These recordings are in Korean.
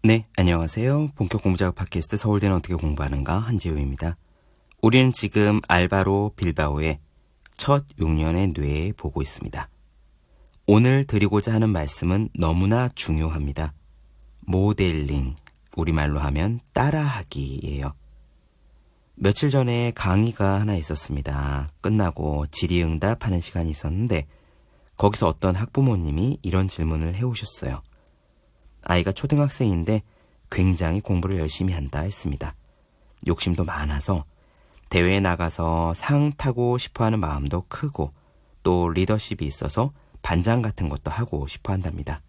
네, 안녕하세요. 본격 공부작업 팟캐스트 서울대는 어떻게 공부하는가 한지우입니다. 우리는 지금 알바로 빌바오의 첫 6년의 뇌에 보고 있습니다. 오늘 드리고자 하는 말씀은 너무나 중요합니다. 모델링, 우리말로 하면 따라하기예요. 며칠 전에 강의가 하나 있었습니다. 끝나고 질의응답하는 시간이 있었는데 거기서 어떤 학부모님이 이런 질문을 해오셨어요. 아이가 초등학생인데 굉장히 공부를 열심히 한다 했습니다. 욕심도 많아서 대회에 나가서 상 타고 싶어하는 마음도 크고 또 리더십이 있어서 반장 같은 것도 하고 싶어 한답니다.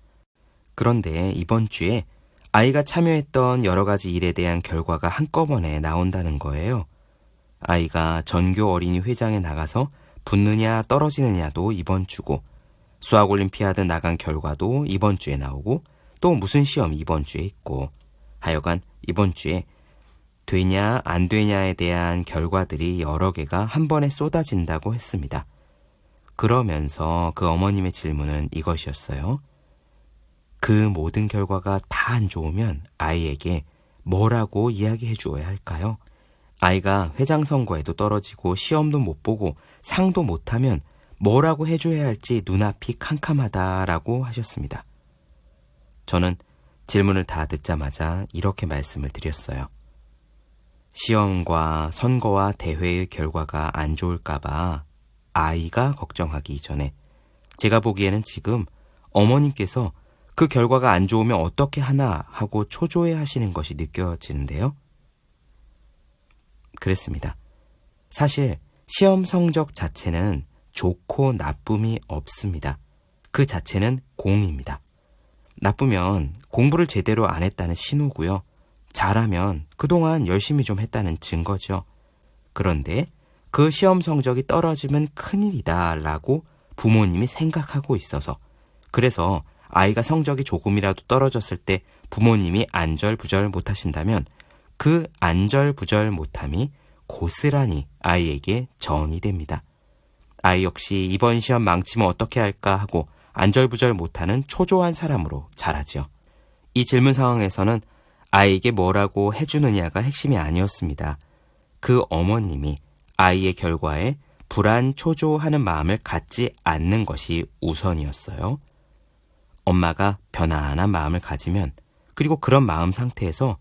그런데 이번 주에 아이가 참여했던 여러 가지 일에 대한 결과가 한꺼번에 나온다는 거예요. 아이가 전교 어린이 회장에 나가서 붙느냐 떨어지느냐도 이번 주고 수학올림피아드 나간 결과도 이번 주에 나오고 또 무슨 시험 이번 주에 있고 하여간 이번 주에 되냐 안 되냐에 대한 결과들이 여러 개가 한 번에 쏟아진다고 했습니다. 그러면서 그 어머님의 질문은 이것이었어요. 그 모든 결과가 다 안 좋으면 아이에게 뭐라고 이야기해 주어야 할까요? 아이가 회장 선거에도 떨어지고 시험도 못 보고 상도 못하면 뭐라고 해줘야 할지 눈앞이 캄캄하다라고 하셨습니다. 저는 질문을 다 듣자마자 이렇게 말씀을 드렸어요. 시험과 선거와 대회의 결과가 안 좋을까봐 아이가 걱정하기 전에 제가 보기에는 지금 어머님께서 그 결과가 안 좋으면 어떻게 하나 하고 초조해 하시는 것이 느껴지는데요. 그랬습니다. 사실 시험 성적 자체는 좋고 나쁨이 없습니다. 그 자체는 공입니다. 나쁘면 공부를 제대로 안 했다는 신호고요. 잘하면 그동안 열심히 좀 했다는 증거죠. 그런데 그 시험 성적이 떨어지면 큰일이다 라고 부모님이 생각하고 있어서 그래서 아이가 성적이 조금이라도 떨어졌을 때 부모님이 안절부절 못하신다면 그 안절부절 못함이 고스란히 아이에게 전이 됩니다. 아이 역시 이번 시험 망치면 어떻게 할까 하고 안절부절 못하는 초조한 사람으로 자라죠. 이 질문 상황에서는 아이에게 뭐라고 해주느냐가 핵심이 아니었습니다. 그 어머님이 아이의 결과에 불안, 초조하는 마음을 갖지 않는 것이 우선이었어요. 엄마가 편안한 마음을 가지면 그리고 그런 마음 상태에서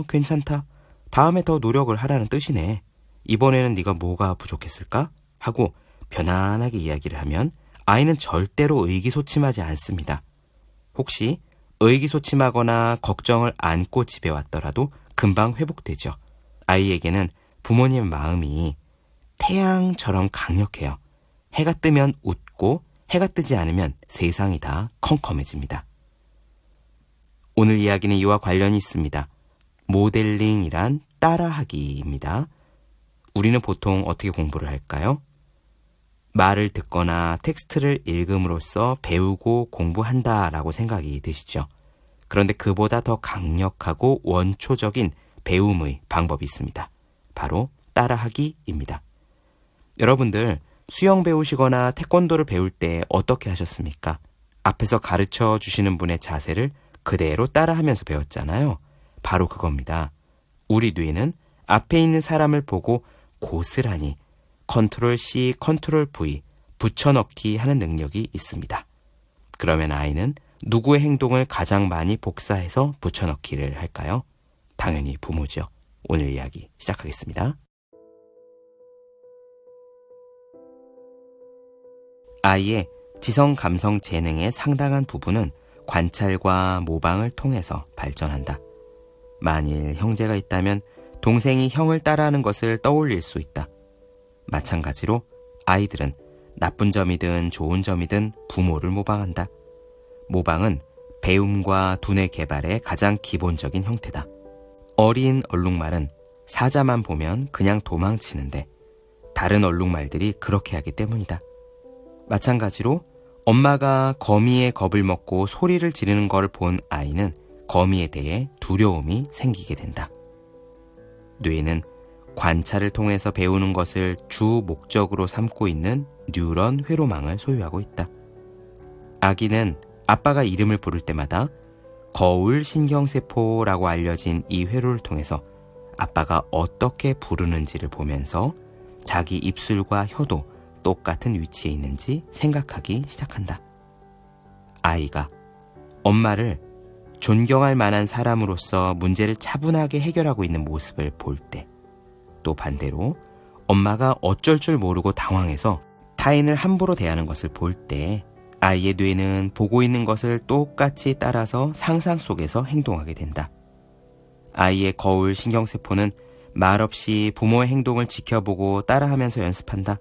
괜찮다. 다음에 더 노력을 하라는 뜻이네. 이번에는 네가 뭐가 부족했을까? 하고 편안하게 이야기를 하면 아이는 절대로 의기소침하지 않습니다. 혹시 의기소침하거나 걱정을 안고 집에 왔더라도 금방 회복되죠. 아이에게는 부모님 마음이 태양처럼 강력해요. 해가 뜨면 웃고 해가 뜨지 않으면 세상이 다 컴컴해집니다. 오늘 이야기는 이와 관련이 있습니다. 모델링이란 따라하기입니다. 우리는 보통 어떻게 공부를 할까요? 말을 듣거나 텍스트를 읽음으로써 배우고 공부한다라고 생각이 드시죠. 그런데 그보다 더 강력하고 원초적인 배움의 방법이 있습니다. 바로 따라하기입니다. 여러분들 수영 배우시거나 태권도를 배울 때 어떻게 하셨습니까? 앞에서 가르쳐 주시는 분의 자세를 그대로 따라하면서 배웠잖아요. 바로 그겁니다. 우리 뇌는 앞에 있는 사람을 보고 고스란히 컨트롤 C, 컨트롤 V 붙여넣기 하는 능력이 있습니다. 그러면 아이는 누구의 행동을 가장 많이 복사해서 붙여넣기를 할까요? 당연히 부모죠. 오늘 이야기 시작하겠습니다. 아이의 지성, 감성, 재능의 상당한 부분은 관찰과 모방을 통해서 발전한다. 만일 형제가 있다면 동생이 형을 따라하는 것을 떠올릴 수 있다. 마찬가지로 아이들은 나쁜 점이든 좋은 점이든 부모를 모방한다. 모방은 배움과 두뇌 개발의 가장 기본적인 형태다. 어린 얼룩말은 사자만 보면 그냥 도망치는데 다른 얼룩말들이 그렇게 하기 때문이다. 마찬가지로 엄마가 거미의 겁을 먹고 소리를 지르는 걸 본 아이는 거미에 대해 두려움이 생기게 된다. 뇌는 관찰을 통해서 배우는 것을 주 목적으로 삼고 있는 뉴런 회로망을 소유하고 있다. 아기는 아빠가 이름을 부를 때마다 거울 신경세포라고 알려진 이 회로를 통해서 아빠가 어떻게 부르는지를 보면서 자기 입술과 혀도 똑같은 위치에 있는지 생각하기 시작한다. 아이가 엄마를 존경할 만한 사람으로서 문제를 차분하게 해결하고 있는 모습을 볼 때, 또 반대로 엄마가 어쩔 줄 모르고 당황해서 타인을 함부로 대하는 것을 볼 때 아이의 뇌는 보고 있는 것을 똑같이 따라서 상상 속에서 행동하게 된다. 아이의 거울 신경세포는 말없이 부모의 행동을 지켜보고 따라하면서 연습한다.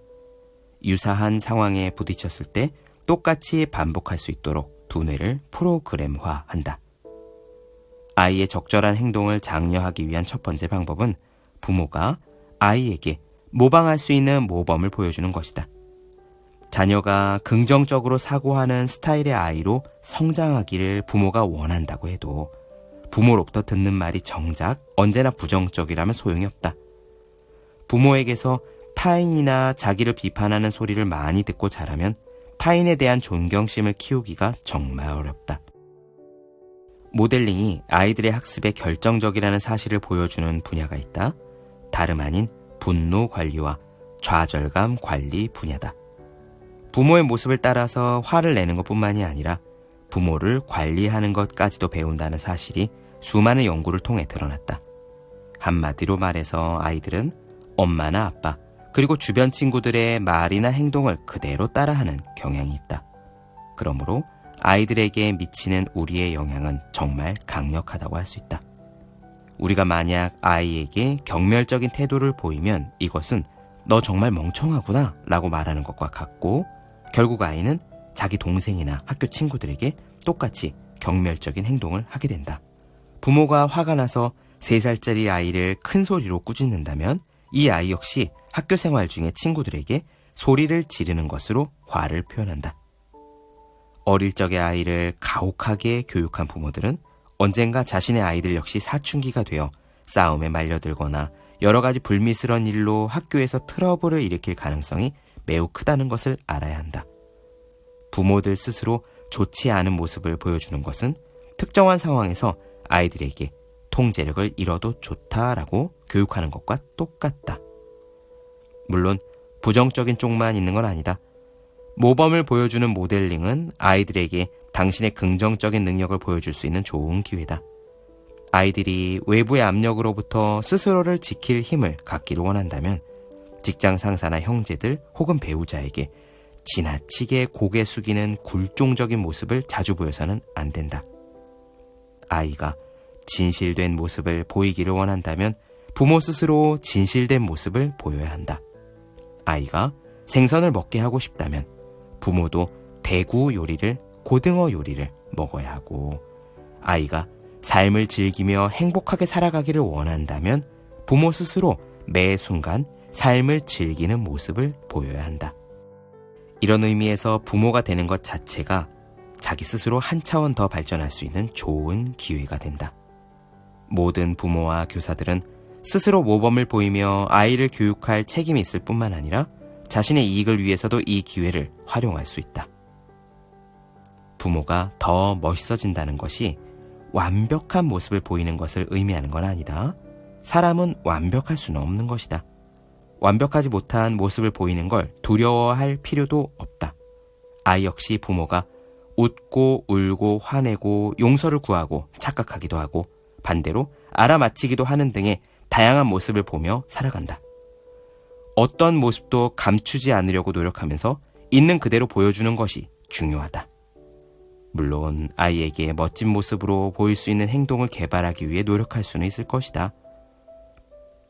유사한 상황에 부딪혔을 때 똑같이 반복할 수 있도록 두뇌를 프로그램화한다. 아이의 적절한 행동을 장려하기 위한 첫 번째 방법은 부모가 아이에게 모방할 수 있는 모범을 보여주는 것이다. 자녀가 긍정적으로 사고하는 스타일의 아이로 성장하기를 부모가 원한다고 해도 부모로부터 듣는 말이 정작 언제나 부정적이라면 소용이 없다. 부모에게서 타인이나 자기를 비판하는 소리를 많이 듣고 자라면 타인에 대한 존경심을 키우기가 정말 어렵다. 모델링이 아이들의 학습에 결정적이라는 사실을 보여주는 분야가 있다. 다름 아닌 분노 관리와 좌절감 관리 분야다. 부모의 모습을 따라서 화를 내는 것뿐만이 아니라 부모를 관리하는 것까지도 배운다는 사실이 수많은 연구를 통해 드러났다. 한마디로 말해서 아이들은 엄마나 아빠, 그리고 주변 친구들의 말이나 행동을 그대로 따라하는 경향이 있다. 그러므로 아이들에게 미치는 우리의 영향은 정말 강력하다고 할 수 있다. 우리가 만약 아이에게 경멸적인 태도를 보이면 이것은 너 정말 멍청하구나 라고 말하는 것과 같고, 결국 아이는 자기 동생이나 학교 친구들에게 똑같이 경멸적인 행동을 하게 된다. 부모가 화가 나서 3살짜리 아이를 큰 소리로 꾸짖는다면 이 아이 역시 학교 생활 중에 친구들에게 소리를 지르는 것으로 화를 표현한다. 어릴 적의 아이를 가혹하게 교육한 부모들은 언젠가 자신의 아이들 역시 사춘기가 되어 싸움에 말려들거나 여러 가지 불미스러운 일로 학교에서 트러블을 일으킬 가능성이 매우 크다는 것을 알아야 한다. 부모들 스스로 좋지 않은 모습을 보여주는 것은 특정한 상황에서 아이들에게 통제력을 잃어도 좋다라고 교육하는 것과 똑같다. 물론 부정적인 쪽만 있는 건 아니다. 모범을 보여주는 모델링은 아이들에게 당신의 긍정적인 능력을 보여줄 수 있는 좋은 기회다. 아이들이 외부의 압력으로부터 스스로를 지킬 힘을 갖기를 원한다면 직장 상사나 형제들 혹은 배우자에게 지나치게 고개 숙이는 굴종적인 모습을 자주 보여서는 안 된다. 아이가 진실된 모습을 보이기를 원한다면 부모 스스로 진실된 모습을 보여야 한다. 아이가 생선을 먹게 하고 싶다면 부모도 대구 요리를, 고등어 요리를 먹어야 하고, 아이가 삶을 즐기며 행복하게 살아가기를 원한다면 부모 스스로 매 순간 삶을 즐기는 모습을 보여야 한다. 이런 의미에서 부모가 되는 것 자체가 자기 스스로 한 차원 더 발전할 수 있는 좋은 기회가 된다. 모든 부모와 교사들은 스스로 모범을 보이며 아이를 교육할 책임이 있을 뿐만 아니라 자신의 이익을 위해서도 이 기회를 활용할 수 있다. 부모가 더 멋있어진다는 것이 완벽한 모습을 보이는 것을 의미하는 건 아니다. 사람은 완벽할 수는 없는 것이다. 완벽하지 못한 모습을 보이는 걸 두려워할 필요도 없다. 아이 역시 부모가 웃고 울고 화내고 용서를 구하고 착각하기도 하고 반대로 알아맞히기도 하는 등의 다양한 모습을 보며 살아간다. 어떤 모습도 감추지 않으려고 노력하면서 있는 그대로 보여주는 것이 중요하다. 물론 아이에게 멋진 모습으로 보일 수 있는 행동을 개발하기 위해 노력할 수는 있을 것이다.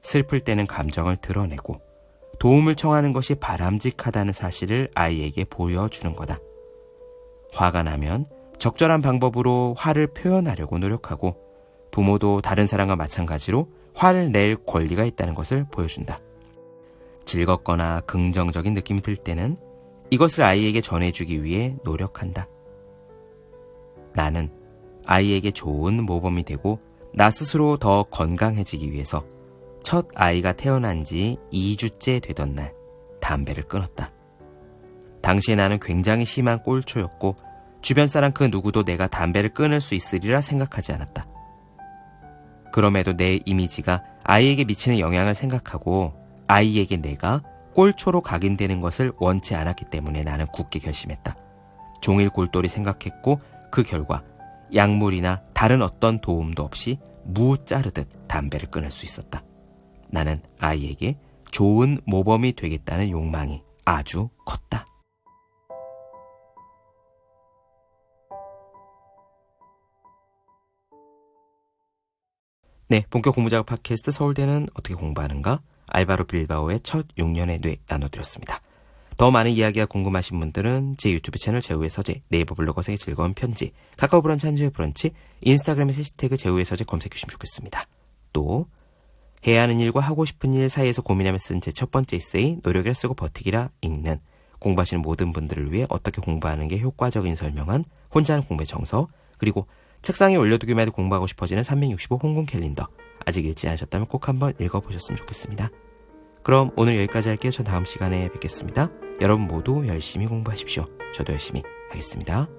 슬플 때는 감정을 드러내고 도움을 청하는 것이 바람직하다는 사실을 아이에게 보여주는 거다. 화가 나면 적절한 방법으로 화를 표현하려고 노력하고 부모도 다른 사람과 마찬가지로 화를 낼 권리가 있다는 것을 보여준다. 즐겁거나 긍정적인 느낌이 들 때는 이것을 아이에게 전해주기 위해 노력한다. 나는 아이에게 좋은 모범이 되고 나 스스로 더 건강해지기 위해서 첫 아이가 태어난 지 2주째 되던 날 담배를 끊었다. 당시에 나는 굉장히 심한 꼴초였고 주변 사람 그 누구도 내가 담배를 끊을 수 있으리라 생각하지 않았다. 그럼에도 내 이미지가 아이에게 미치는 영향을 생각하고 아이에게 내가 꼴초로 각인되는 것을 원치 않았기 때문에 나는 굳게 결심했다. 종일 골똘히 생각했고 그 결과 약물이나 다른 어떤 도움도 없이 무 자르듯 담배를 끊을 수 있었다. 나는 아이에게 좋은 모범이 되겠다는 욕망이 아주 컸다. 네, 본격 공부작업 팟캐스트 서울대는 어떻게 공부하는가? 알바로 빌바오의 첫 6년의 뇌 나눠드렸습니다. 더 많은 이야기가 궁금하신 분들은 제 유튜브 채널 제우의 서재, 네이버 블로그 생의 즐거운 편지, 카카오 브런치 한주의 브런치, 인스타그램의 해시태그 제우의 서재 검색해 주시면 좋겠습니다. 또 해야 하는 일과 하고 싶은 일 사이에서 고민하며 쓴 제 첫 번째 에세이 노력을 쓰고 버티기라 읽는 공부하시는 모든 분들을 위해 어떻게 공부하는 게 효과적인 설명한 혼자 하는 공부의 정서, 그리고 책상에 올려두기만 해도 공부하고 싶어지는 365 홍콩 캘린더, 아직 읽지 않으셨다면 꼭 한번 읽어보셨으면 좋겠습니다. 그럼 오늘 여기까지 할게요. 전 다음 시간에 뵙겠습니다. 여러분 모두 열심히 공부하십시오. 저도 열심히 하겠습니다.